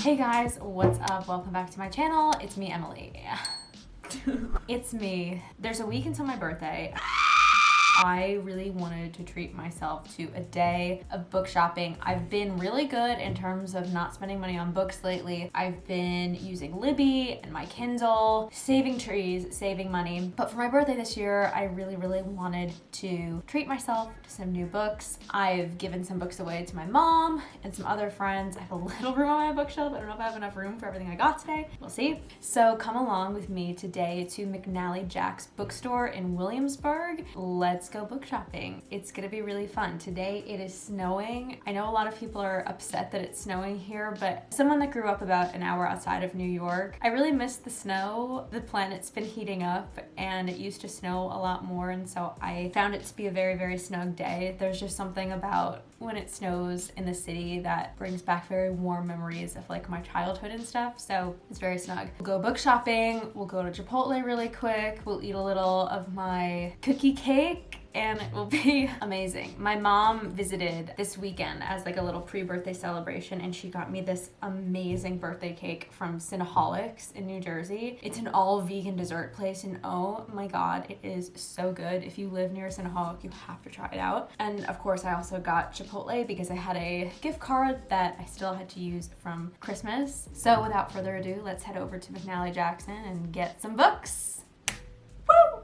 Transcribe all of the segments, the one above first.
Hey guys, what's up? Welcome back to my channel. It's me, Emily. It's me. There's a week until my birthday. I really wanted to treat myself to a day of book shopping. I've been really good in terms of not spending money on books lately. I've been using Libby and my Kindle, saving trees, saving money. But for my birthday this year, I really wanted to treat myself to some new books. I've given some books away to my mom and some other friends. I have a little room on my bookshelf. I don't know if I have enough room for everything I got today. We'll see. So come along with me today to McNally Jackson bookstore in Williamsburg. Let's go book shopping. It's gonna be really fun. Today it is snowing. I know a lot of people are upset that it's snowing here, but someone that grew up about an hour outside of New York, I really miss the snow. The planet's been heating up and it used to snow a lot more, and so I found it to be a very snug day. There's just something about when it snows in the city that brings back very warm memories of like my childhood and stuff, so it's very snug. We'll go book shopping, we'll go to Chipotle really quick, we'll eat a little of my cookie cake, and it will be amazing. My mom visited this weekend as like a little pre-birthday celebration, and she got me this amazing birthday cake from Cinnaholic in New Jersey. It's an all vegan dessert place, and oh my god, it is so good. If you live near Cinnaholic, you have to try it out. And of course I also got Chipotle because I had a gift card that I still had to use from Christmas. So without further ado, let's head over to McNally Jackson and get some books. Woo!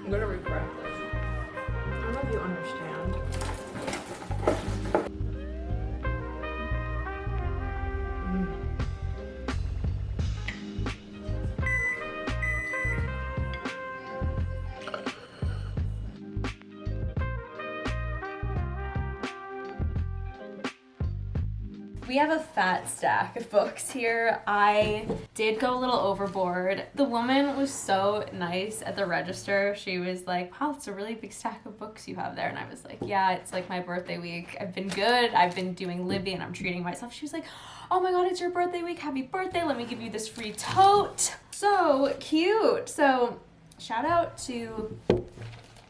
I'm gonna regret this. I don't know if you understand. We have a fat stack of books here. I did go a little overboard. The woman was so nice at the register. She was like, wow, it's a really big stack of books you have there. And I was like, yeah, it's like my birthday week. I've been good. I've been doing Libby and I'm treating myself. She was like, oh my god, it's your birthday week. Happy birthday. Let me give you this free tote. So cute. So shout out to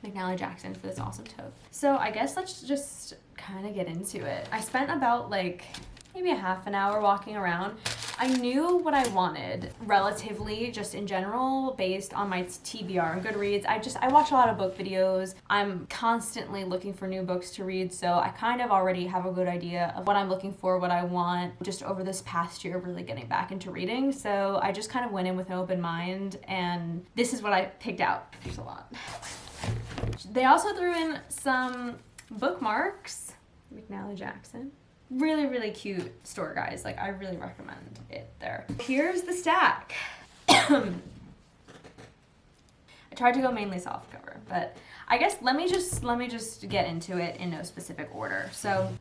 McNally Jackson for this awesome tote. So I guess let's just kind of get into it. I spent about like maybe a half an hour walking around. I knew what I wanted relatively, just in general, based on my TBR and Goodreads. I watch a lot of book videos. I'm constantly looking for new books to read, so I kind of already have a good idea of what I'm looking for, what I want, just over this past year, really getting back into reading. So I just kind of went in with an open mind, and this is what I picked out. There's a lot. They also threw in some bookmarks. McNally Jackson. Really, really cute store, guys. Like, I really recommend it there. Here's the stack. I tried to go mainly softcover, but I guess let me just get into it in no specific order. So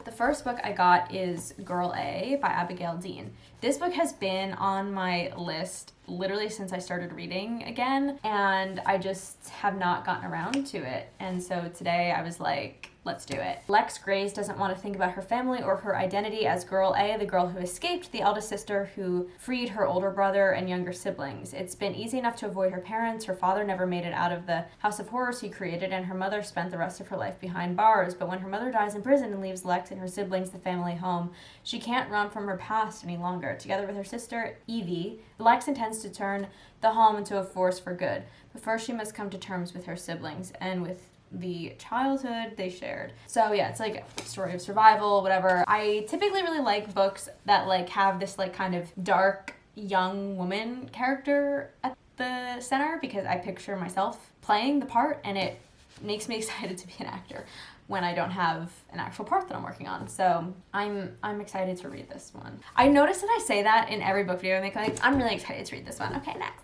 the first book I got is Girl A by Abigail Dean. This book has been on my list literally since I started reading again, and I just have not gotten around to it. And so today I was like, let's do it. Lex Grace doesn't want to think about her family or her identity as Girl A, the girl who escaped, the eldest sister who freed her older brother and younger siblings. It's been easy enough to avoid her parents. Her father never made it out of the house of horrors he created, and her mother spent the rest of her life behind bars. But when her mother dies in prison and leaves Lex and her siblings the family home, she can't run from her past any longer. Together with her sister, Evie, Lex intends to turn the home into a force for good. But first she must come to terms with her siblings and with the childhood they shared. So yeah, it's like a story of survival, whatever. I typically really like books that like have this like kind of dark young woman character at the center, because I picture myself playing the part and it makes me excited to be an actor when I don't have an actual part that I'm working on. So I'm excited to read this one. I noticed that I say that in every book video I make, like, I'm really excited to read this one. Okay, next.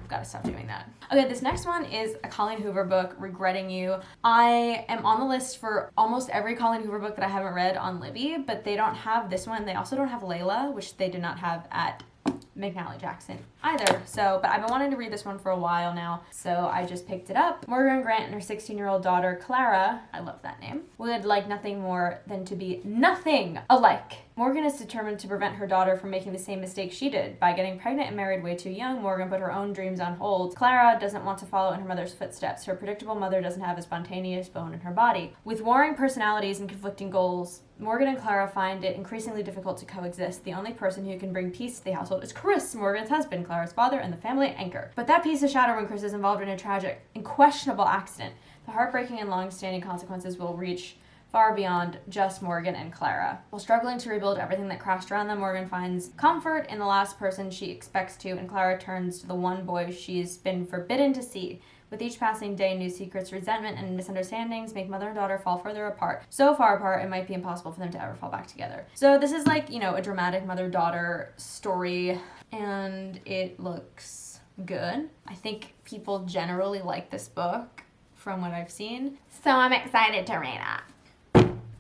Gotta stop doing that. Okay, this next one is a Colleen Hoover book, Regretting You. I am on the list for almost every Colleen Hoover book that I haven't read on Libby, but they don't have this one. They also don't have Layla, which they did not have at McNally Jackson either. So, but I've been wanting to read this one for a while now, so I just picked it up. Morgan Grant and her 16-year-old daughter, Clara, I love that name, would like nothing more than to be nothing alike. Morgan is determined to prevent her daughter from making the same mistake she did. By getting pregnant and married way too young, Morgan put her own dreams on hold. Clara doesn't want to follow in her mother's footsteps. Her predictable mother doesn't have a spontaneous bone in her body. With warring personalities and conflicting goals, Morgan and Clara find it increasingly difficult to coexist. The only person who can bring peace to the household is Chris, Morgan's husband, Clara's father, and the family anchor. But that peace is shattered when Chris is involved in a tragic and questionable accident. The heartbreaking and long-standing consequences will reach far beyond just Morgan and Clara. While struggling to rebuild everything that crashed around them, Morgan finds comfort in the last person she expects to, and Clara turns to the one boy she's been forbidden to see. With each passing day, new secrets, resentment, and misunderstandings make mother and daughter fall further apart. So far apart, it might be impossible for them to ever fall back together. So this is like, you know, a dramatic mother-daughter story, and it looks good. I think people generally like this book from what I've seen, so I'm excited to read it.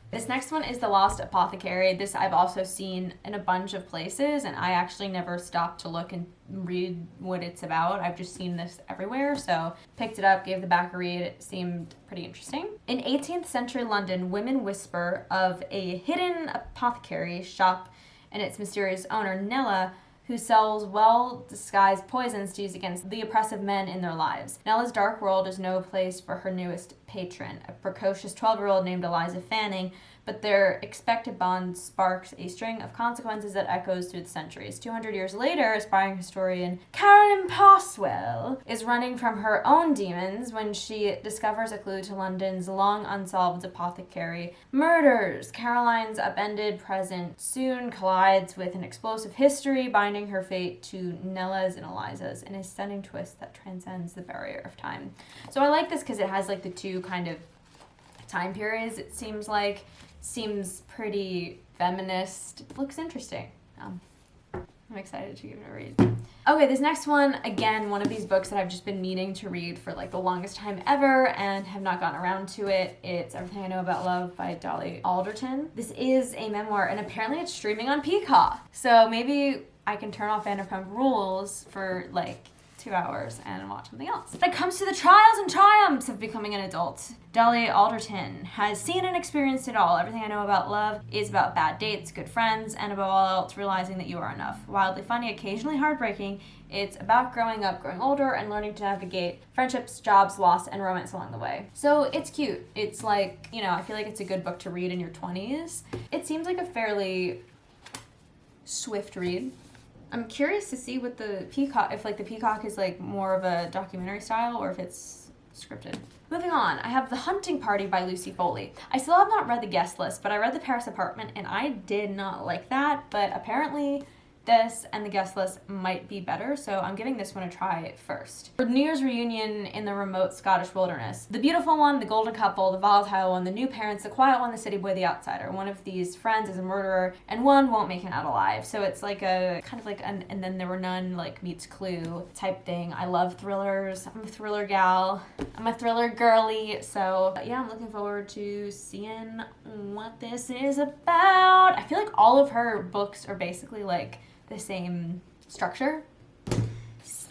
This next one is The Lost Apothecary. This I've also seen in a bunch of places, and I actually never stopped to look and read what it's about. I've just seen this everywhere, so picked it up, gave the back a read. It seemed pretty interesting. In 18th century London, women whisper of a hidden apothecary shop and its mysterious owner, Nella, who sells well-disguised poisons to use against the oppressive men in their lives. Nella's dark world is no place for her newest patron, a precocious 12-year-old named Eliza Fanning, but their expected bond sparks a string of consequences that echoes through the centuries. 200 years later, aspiring historian Karen Poswell is running from her own demons when she discovers a clue to London's long-unsolved apothecary murders. Caroline's upended present soon collides with an explosive history, binding her fate to Nella's and Eliza's in a stunning twist that transcends the barrier of time. So I like this because it has like the two kind of time periods, it seems pretty feminist. It looks interesting. I'm excited to give it a read. Okay, this next one, again, one of these books that I've just been meaning to read for like the longest time ever and have not gotten around to it. It's Everything I Know About Love by Dolly Alderton. This is a memoir, and apparently it's streaming on Peacock. So maybe I can turn off Vanderpump Rules for like 2 hours and watch something else. When it comes to the trials and triumphs of becoming an adult, Dolly Alderton has seen and experienced it all. Everything I Know About Love is about bad dates, good friends, and above all else, realizing that you are enough. Wildly funny, occasionally heartbreaking, it's about growing up, growing older, and learning to navigate friendships, jobs, loss, and romance along the way. So it's cute. It's like, you know, I feel like it's a good book to read in your 20s. It seems like a fairly swift read. I'm curious to see what the Peacock, if like the Peacock is like more of a documentary style or if it's scripted. Moving on, I have The Hunting Party by Lucy Foley. I still have not read The Guest List, but I read The Paris Apartment and I did not like that, but apparently this and the guest list might be better, so I'm giving this one a try first. For New Year's reunion in the remote Scottish wilderness. The beautiful one, the golden couple, the volatile one, the new parents, the quiet one, the city boy, the outsider. One of these friends is a murderer, and one won't make it out alive. So it's like a kind of like an And Then There Were None like meets Clue type thing. I love thrillers. I'm a thriller gal. I'm a thriller girly. So yeah, I'm looking forward to seeing what this is about. I feel like all of her books are basically like the same structure.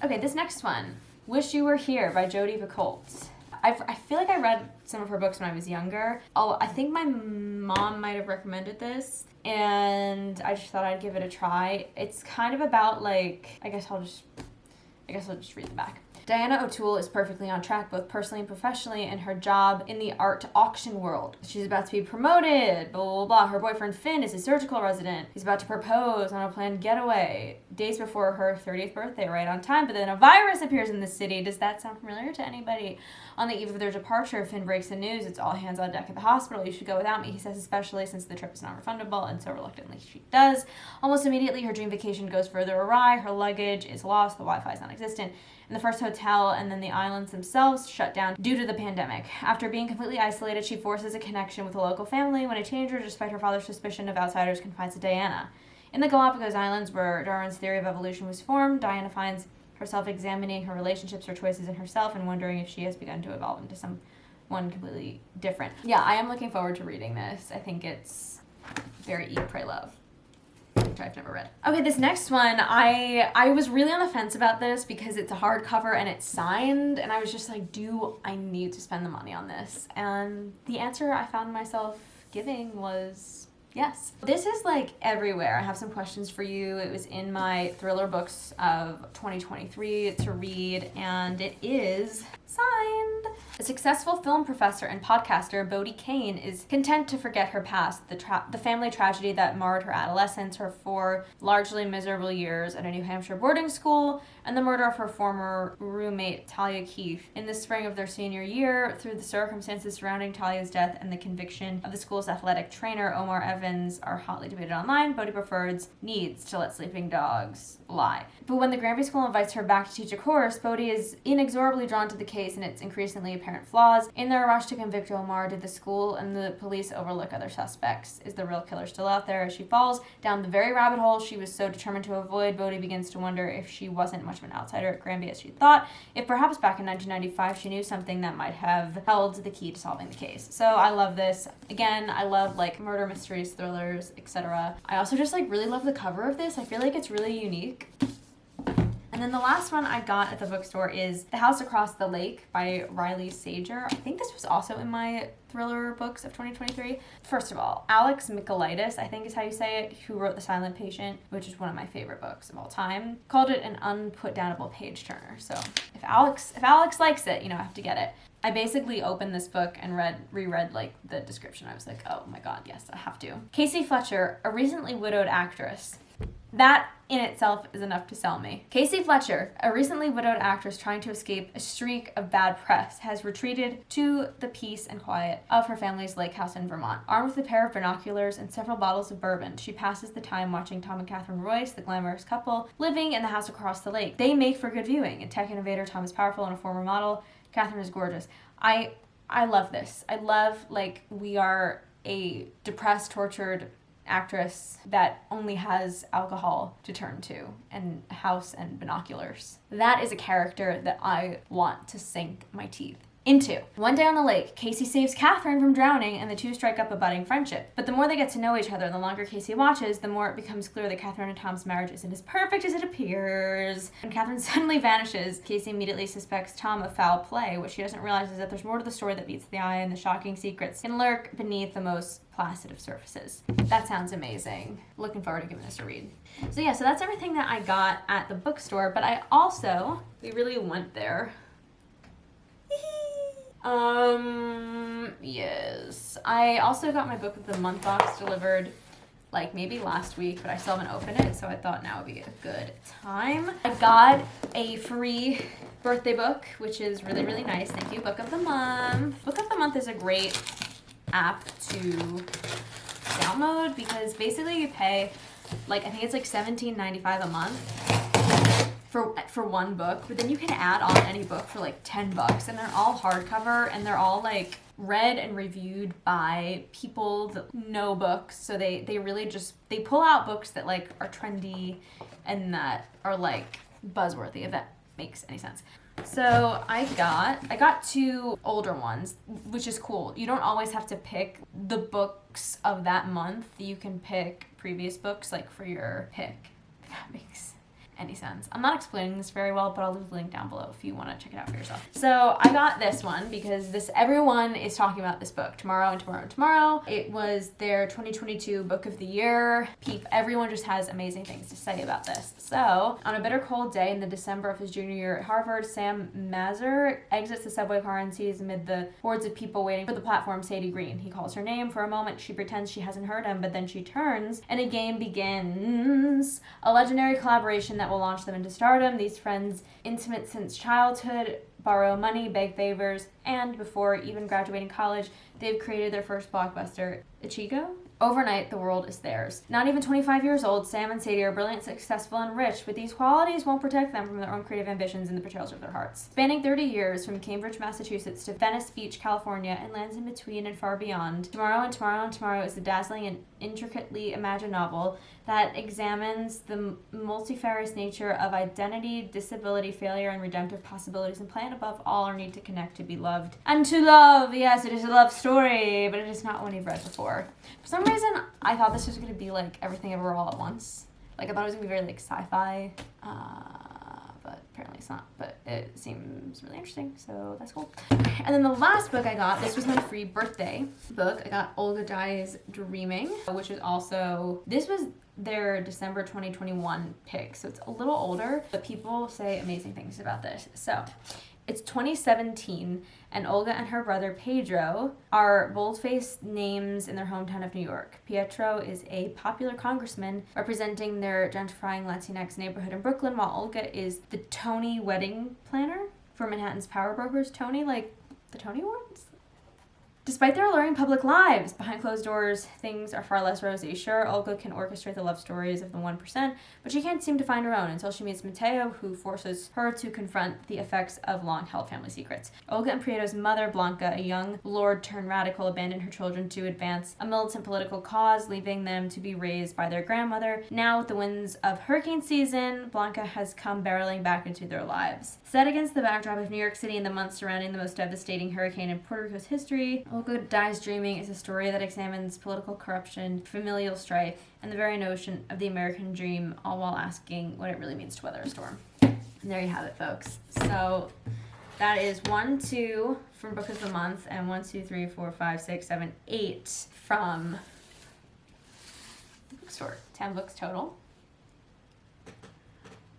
Okay, this next one, Wish You Were Here by Jodi Picoult. I feel like I read some of her books when I was younger. I think my mom might have recommended this, and I just thought I'd give it a try. It's kind of about like, I guess I'll just read the back. Diana O'Toole is perfectly on track both personally and professionally in her job in the art auction world. She's about to be promoted, blah, blah, blah. Her boyfriend Finn is a surgical resident. He's about to propose on a planned getaway days before her 30th birthday, right on time, but then a virus appears in the city. Does that sound familiar to anybody? On the eve of their departure, Finn breaks the news. It's all hands on deck at the hospital. You should go without me, he says, especially since the trip is non-refundable, and so reluctantly she does. Almost immediately, her dream vacation goes further awry. Her luggage is lost. The Wi-Fi is non-existent. And the first hotel and then the islands themselves shut down due to the pandemic. After being completely isolated, she forces a connection with a local family when a teenager, despite her father's suspicion of outsiders, confides to Diana. In the Galapagos Islands, where Darwin's theory of evolution was formed, Diana finds herself examining her relationships, her choices, and herself, and wondering if she has begun to evolve into someone completely different. Yeah, I am looking forward to reading this. I think it's very Eat, Pray, Love, which I've never read. Okay, this next one, I was really on the fence about this because it's a hardcover and it's signed, and I was just like, do I need to spend the money on this? And the answer I found myself giving was yes. This is like everywhere. I have some questions for you. It was in my thriller books of 2023 to read, and it is signed. A successful film professor and podcaster, Bode Kane, is content to forget her past, the family tragedy that marred her adolescence, her 4 largely miserable years at a New Hampshire boarding school, and the murder of her former roommate, Talia Keefe. In the spring of their senior year, through the circumstances surrounding Talia's death and the conviction of the school's athletic trainer, Omar Evans, are hotly debated online, Bode needs to let sleeping dogs lie. But when the Granby School invites her back to teach a course, Bode is inexorably drawn to the case and its increasingly apparent flaws. In their rush to convict Omar, did the school and the police overlook other suspects? Is the real killer still out there? As she falls down the very rabbit hole she was so determined to avoid, Bode begins to wonder if she wasn't much of an outsider at Granby as she thought, if perhaps back in 1995 she knew something that might have held the key to solving the case. So I love this. Again, I love like murder mysteries, thrillers, etc. I also just like really love the cover of this. I feel like it's really unique. And then the last one I got at the bookstore is The House Across the Lake by Riley Sager. I think this was also in my thriller books of 2023. First of all, Alex Michaelides, I think is how you say it, who wrote The Silent Patient, which is one of my favorite books of all time, called it an unputdownable page turner. So if Alex likes it, you know, I have to get it. I basically opened this book and reread like the description. I was like, oh my god, yes, I have to. Casey Fletcher, a recently widowed actress. That in itself is enough to sell me. Casey Fletcher, a recently widowed actress trying to escape a streak of bad press, has retreated to the peace and quiet of her family's lake house in Vermont. Armed with a pair of binoculars and several bottles of bourbon, she passes the time watching Tom and Catherine Royce, the glamorous couple, living in the house across the lake. They make for good viewing. A tech innovator, Tom is powerful and a former model. Catherine is gorgeous. I love this. I love, like, we are a depressed, tortured actress that only has alcohol to turn to and a house and binoculars. That is a character that I want to sink my teeth into. One day on the lake, Casey saves Catherine from drowning and the two strike up a budding friendship. But the more they get to know each other, the longer Casey watches, the more it becomes clear that Catherine and Tom's marriage isn't as perfect as it appears. When Catherine suddenly vanishes, Casey immediately suspects Tom of foul play. What she doesn't realize is that there's more to the story that meets the eye, and the shocking secrets can lurk beneath the most placid of surfaces. That sounds amazing. Looking forward to giving this a read. So yeah, so that's everything that I got at the bookstore, but we really went there. Yes. I also got my book of the month box delivered like maybe last week, but I still haven't opened it, so I thought now would be a good time. I got a free birthday book, which is really, really nice. Thank you, Book of the Month. Book of the Month is a great app to download because basically you pay Like, I think it's like $17.95 a month for one book, but then you can add on any book for like $10, and they're all hardcover, and they're all like read and reviewed by people that know books. So they really just, they pull out books that like are trendy and that are like buzzworthy, if that makes any sense. So I got 2 older ones, which is cool. You don't always have to pick the books of that month. You can pick previous books like for your pick, if that makes any sense. I'm not explaining this very well, but I'll leave the link down below if you want to check it out for yourself. So I got this one because everyone is talking about this book tomorrow and tomorrow and tomorrow. It was their 2022 book of the year. Everyone just has amazing things to say about this. So on a bitter cold day in the December of his junior year at Harvard, Sam Mazur exits the subway car and sees amid the hordes of people waiting for the platform Sadie Green. He calls her name. For a moment she pretends she hasn't heard him, but then she turns and a game begins. A legendary collaboration that will launch them into stardom. These friends, intimate since childhood, borrow money, beg favors, and before even graduating college, they've created their first blockbuster, Ichigo. Overnight, the world is theirs. Not even 25 years old, Sam and Sadie are brilliant, successful, and rich, but these qualities won't protect them from their own creative ambitions and the betrayals of their hearts. Spanning 30 years, from Cambridge, Massachusetts to Venice Beach, California, and lands in between and far beyond, Tomorrow and Tomorrow and Tomorrow is a dazzling and intricately imagined novel that examines the multifarious nature of identity, disability, failure, and redemptive possibilities, and play, and above all, our need to connect, to be loved, and to love. Yes, it is a love story, but it is not one you've read before. For some reason, I thought this was going to be like Everything Ever All at Once. Like, I thought it was going to be very like sci-fi, but apparently it's not. But it seems really interesting, so that's cool. And then the last book I got, this was my free birthday book. I got Olga Dye's Dreaming, which is also, this was their December 2021 pick, so it's a little older, but people say amazing things about this. So it's 2017, and Olga and her brother Pedro are bold-faced names in their hometown of New York. Pietro is a popular congressman representing their gentrifying Latinx neighborhood in Brooklyn, while Olga is the Tony wedding planner for Manhattan's power brokers. Tony, like the Tony Awards? Despite their alluring public lives, behind closed doors, things are far less rosy. Sure, Olga can orchestrate the love stories of the 1%, but she can't seem to find her own until she meets Mateo, who forces her to confront the effects of long-held family secrets. Olga and Prieto's mother, Blanca, a young lord-turned-radical, abandoned her children to advance a militant political cause, leaving them to be raised by their grandmother. Now, with the winds of hurricane season, Blanca has come barreling back into their lives. Set against the backdrop of New York City in the months surrounding the most devastating hurricane in Puerto Rico's history, Olga Dye's Dreaming is a story that examines political corruption, familial strife, and the very notion of the American dream, all while asking what it really means to weather a storm. And there you have it, folks. So that is 1, 2 from Book of the Month, and 1, 2, 3, 4, 5, 6, 7, 8 from the bookstore. 10 books total.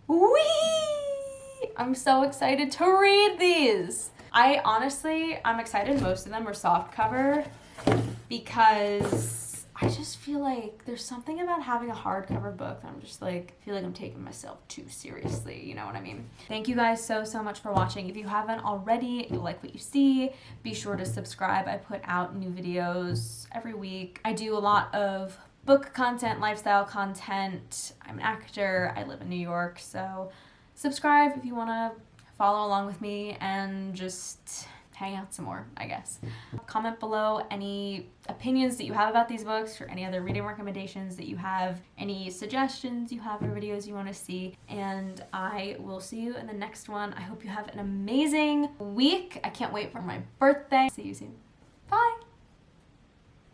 Whee! I'm so excited to read these. I'm excited most of them are soft cover because I just feel like there's something about having a hardcover book that I'm just like, feel like I'm taking myself too seriously, you know what I mean? Thank you guys so much for watching. If you haven't already, if you like what you see, be sure to subscribe. I put out new videos every week. I do a lot of book content, lifestyle content. I'm an actor, I live in New York, so subscribe if you want to follow along with me and just hang out some more, I guess. Comment below any opinions that you have about these books or any other reading recommendations that you have, any suggestions you have or videos you want to see, and I will see you in the next one. I hope you have an amazing week. I can't wait for my birthday. See you soon.